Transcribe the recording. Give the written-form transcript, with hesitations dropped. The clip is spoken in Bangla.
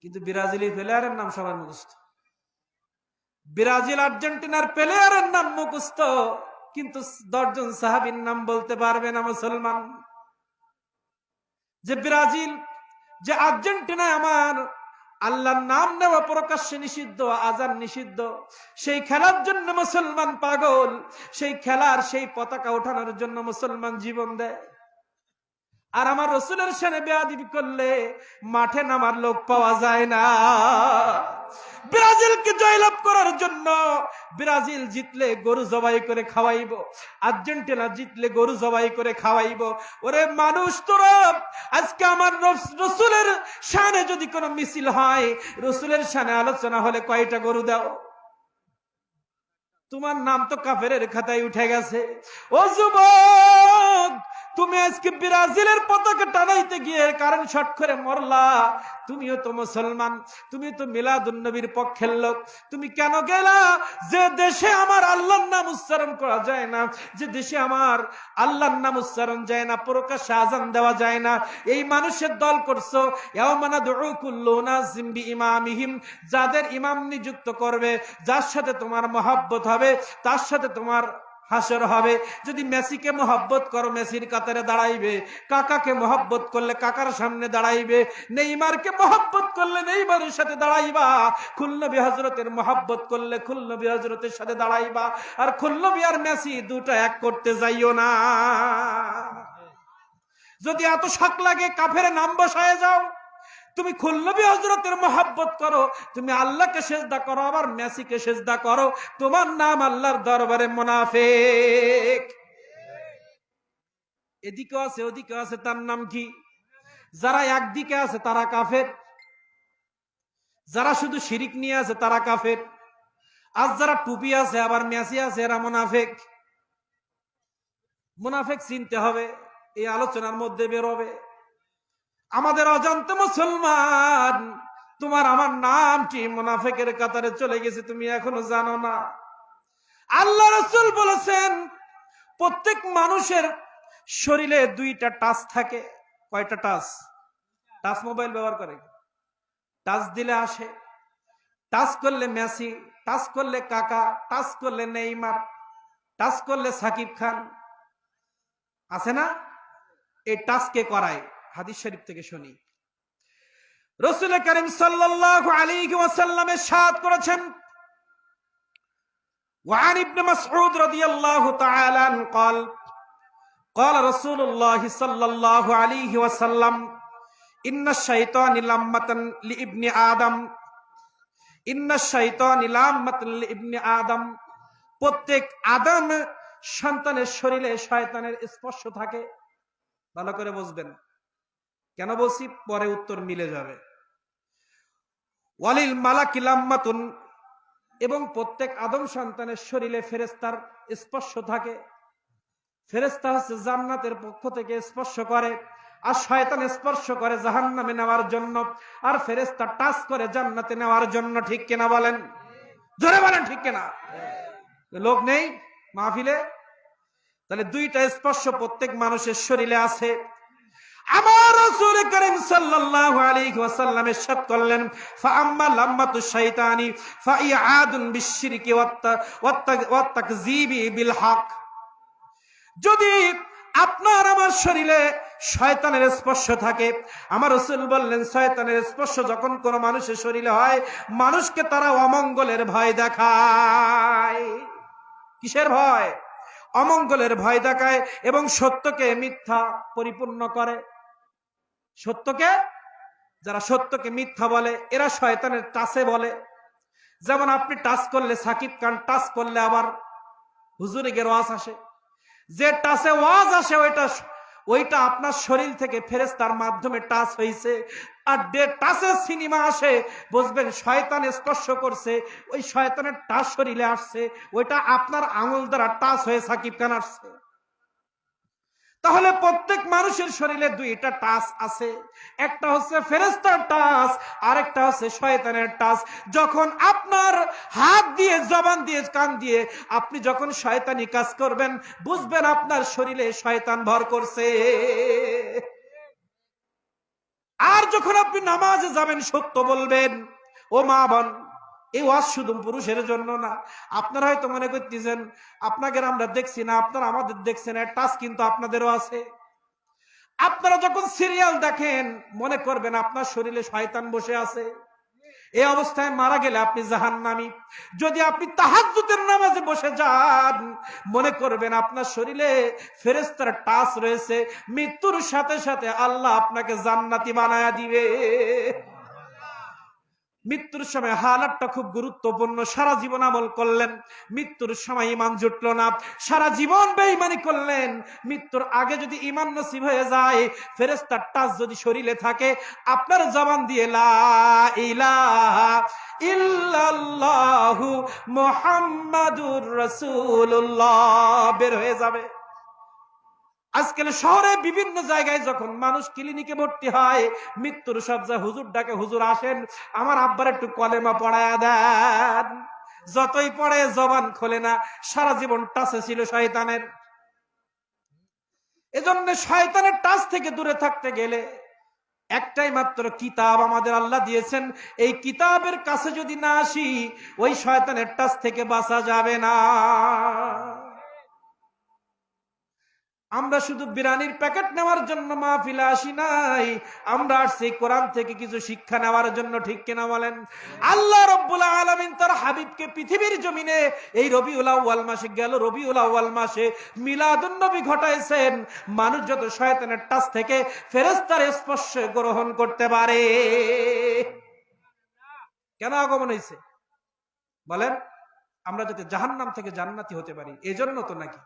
কিন্তু ব্রাজিলি প্লেয়ারের নাম সবার মুখস্থ, ব্রাজিল আর্জেন্টিনার প্লেয়ারের নাম মুখস্থ, কিন্তু 10 জন সাহাবীর নাম বলতে পারবে না মুসলমান। যে ব্রাজিল, যে আর্জেন্টিনায় আমার আল্লাহর নাম নেওয়া প্রকাশ্যে নিষিদ্ধ, আজান নিষিদ্ধ, সেই খেলার জন্য মুসলমান পাগল, সেই খেলার সেই পতাকা ওঠানোর জন্য মুসলমান জীবন দেয়। আর আমার রসুলের সামনে বেয়াদবি করলে মাঠে নামার লোক পাওয়া যায় না। ব্রাজিলকে জয়লাভ করার জন্য ব্রাজিল জিতলে গরু জবাই করে খাওয়াইবো, আর্জেন্টিনা জিতলে গরু জবাই করে খাওয়াইবো। ওরে মানুষ, তোরা আজকে আমার রসুলের শানে যদি কোনো মিছিল হয়, রসুলের শানে আলোচনা হলে কয়টা গরু দাও? তোমার নাম তো কাফেরের খাতায় উঠে গেছে। ও যুবক, তুমি আজকে ব্রাজিলের পতাকা টানাইতে গিয়ে কারণ শট করে মরলা। তুমিও তো মুসলমান, তুমি তো মিলাদুন নবীর পক্ষের লোক। তুমি কেন গেলা? যে দেশে আমার আল্লাহর নাম উচ্চারণ করা যায় না, যে দেশে আমার আল্লাহর নাম উচ্চারণ যায় না, প্রকাশ্যে আজান দেওয়া যায় না, এই মানুষের দল করছো। ইয়াওমানা দুউ কুল্লু উনাসিম বিইমামিহিম, যাদের ইমাম নিযুক্ত করবে, যার সাথে তোমার মহব্বত হবে, তার সাথে তোমার হাসর হবে। যদি মেসিকে মহব্বত করো, মেসির কাতারে দাঁড়াইবে। কাকাকে মহব্বত করলে কাকার সামনে দাঁড়াইবে। নেইমারকে মহব্বত করলে নেইমারের সাথে দাঁড়াইবা। খুলনবী হযরতের মহব্বত করলে খুলনবী হযরতের সাথে দাঁড়াইবা। আর খুলনবী আর মেসি দুটো এক করতে যাইও না। যদি এত শখ লাগে কাফের নাম বসায় যাও। তুমি খুলনবী হযরতের মহব্বত করো, তুমি আল্লাহকে সেজদা করো, আবার মেসিকে সেজদা করো, তোমার নাম আল্লাহর দরবারে মুনাফিক। এদিকে আছে ওদিকে আছে, তার নাম কি? যারা একদিকে আছে তারা কাফের, যারা শুধু শিরিক নিয়ে আছে তারা কাফের, আর যারা টুপি আছে আবার মেসি আছে এরা মুনাফিক। মুনাফিক চিনতে হবে, এই আলোচনার মধ্যে বেরোবে। আমাদের অজান্তে মুসলমান, তোমার আমার নামটি মুনাফিকের কাতারে চলে গেছে, তুমি এখনো জানো না। আল্লাহ রাসূল বলেছেন প্রত্যেক মানুষের শরীরে 2টা টাচ থাকে। কয়টা টাচ? টাচ মোবাইল ব্যবহার করে, টাচ দিলে আসে, টাচ করলে মেসি, টাচ করলে কাকা, টাচ করলে নেইমার, টাচ করলে সাকিব খান, আছে না? এই টাচ কে করায়? হাদিস শরীফ থেকে শুনি। রাসূল কারীম সাল্লাল্লাহু আলাইহি ওয়াসাল্লাম ইরশাদ করেছেন, وعن ابن مسعود رضي الله تعالى عنه قال قال رسول الله صلى الله عليه وسلم إن الشيطان لامة لابن آدم إن الشيطان لامة لابن آدم। প্রত্যেক আদম সন্তানের শরীরে শয়তানের স্পর্শ থাকে। ভালো করে বুঝবেন, কেন বলছি পরে উত্তর মিলে যাবে। ওয়ালিল মালাকি লাম্মাতুন, এবং প্রত্যেক আদম সন্তানের শরীরে ফেরেশতার স্পর্শ থাকে। ফেরেশতা হচ্ছে জান্নাতের পক্ষ থেকে স্পর্শ করে, আর শয়তান স্পর্শ করে জাহান্নামে নেওয়ার জন্য, আর ফেরেশতা টাচ করে জান্নাতে নেওয়ার জন্য। ঠিক কিনা বলেন? জোরে বলেন ঠিক কিনা? লোক নেই মাহফিলে? তাহলে 2টা স্পর্শ প্রত্যেক মানুষের শরীরে আছে। আমার রাসূল কারীম সাল্লাল্লাহু আলাইহি ওয়াসাল্লাম ইরশাদ করলেন, ফাআম্মা লাম্মাতু শাইতানি ফাইআদুন বিশশিরকি ওয়াত তাকযীবি বিল হক। যদি আপনার আমার শরীরে শয়তানের স্পর্শ থাকে, আমার রাসূল বললেন শয়তানের স্পর্শ যখন কোন মানুষের শরীরে হয়, মানুষকে তারা অমঙ্গলের ভয় দেখায়। কিসের ভয়? অমঙ্গলের ভয় দেখায়, এবং সত্যকে মিথ্যা পরিপূর্ণ করে। সত্যকে, যারা সত্যকে মিথ্যা বলে এরা শয়তানের টাচে বলে। যেমন আপনি টাচ করলে সাকিব খান, টাচ করলে আবার হুজুরে গিয়ে ওয়াজ আসে। যে টাচে ওয়াজ আসে ওইটা আপনার শরীর থেকে ফেরেশতার মাধ্যমে টাচ হয়েছে। আর যে টাচে সিনেমা আসে, বুঝবেন শয়তান স্পর্শ করছে, ওই শয়তানের টাচ শরীরে আসছে, ওইটা আপনার আঙুল দ্বারা টাচ হয়ে সাকিব খান আসছে। তাহলে প্রত্যেক মানুষের শরীরে 2টা টাচ আছে। একটা হচ্ছে ফেরেশতার টাচ, আরেকটা হচ্ছে শয়তানের টাচ। যখন আপনার হাত দিয়ে, জবান দিয়ে, কান দিয়ে আপনি যখন শয়তানি কাজ করবেন, বুঝবেন আপনার শরীরে শয়তান ভর করছে। আর যখন আপনি নামাজে যাবেন সত্য বলবেন। ও মা বোন, এই ওয়াজ শুধু পুরুষের জন্য না। আপনারা হয়তো মনে করতেছেন আপনাকে আমরা দেখছি না, আপনারা আমাদের দেখছেন, এর টাচ কিন্তু আপনাদেরও আছে। আপনারা যখন সিরিয়াল দেখেন মনে করবেন আপনার শরীরে শয়তান বসে আছে। এই অবস্থায় মারা গেলে আপনি জাহান্নামী। যদি আপনি তাহাজ্জুদের নামাজে বসে যান মনে করবেন আপনার শরীরে ফেরেশতার টাচ রয়েছে। মৃত্যুর সাথে সাথে আল্লাহ আপনাকে জান্নাতি বানায়া দিবে। মৃত্যুর সময় হালাতটা খুব গুরুত্বপূর্ণ। সারা জীবন আমল করলেন, মৃত্যুর সময় ঈমান জুটলো না, সারা জীবন বেঈমানি করলেন, মৃত্যুর আগে যদি ঈমান নসিব হয়ে যায়, ফেরেশতার টাচ যদি শরীরে থাকে, আপনার জবান দিয়ে লা ইলাহা ইল্লাল্লাহু মুহাম্মাদুর রাসূলুল্লাহ বের হয়ে যাবে। আজকাল শহরে বিভিন্ন জায়গায় যখন মানুষ ক্লিনিকে ভর্তি হয়, মৃত্যুর সজ্জা হুজুর ডাকে, হুজুর আসেন আমার আব্বার একটু কলেমা পড়ায়া দেন। যতই পড়ে জবান খোলে না, সারা জীবন টাচে ছিল শয়তানের। এজন্য শয়তানের টাচ থেকে দূরে থাকতে গেলে একটাই মাত্র কিতাব আমাদের আল্লাহ দিয়েছেন। এই কিতাবের কাছে যদি না আসি ওই শয়তানের টাচ থেকে বাঁচা যাবে না। আমরা শুধু বিরিয়ানির প্যাকেট নেওয়ার জন্য মাহফিলে আসি নাই, আমরা আসছি কোরআন থেকে কিছু শিক্ষা নেওয়ার জন্য। ঠিক কিনা বলেন? আল্লাহ রাব্বুল আলামিন তার হাবিবকে পৃথিবীর জমিনে এই রবিউল আউয়াল মাসে গেল, রবিউল আউয়াল মাসে মিলাদুন নবী ঘটাইছেন, মানুষ যত শয়তানের টাচ থেকে ফেরেশতার স্পর্শ গ্রহণ করতে পারে। কেন আগমন হয়েছে বলেন? আমরা যাতে জাহান্নাম থেকে জান্নাতি হতে পারি, এজন্য তো নাকি?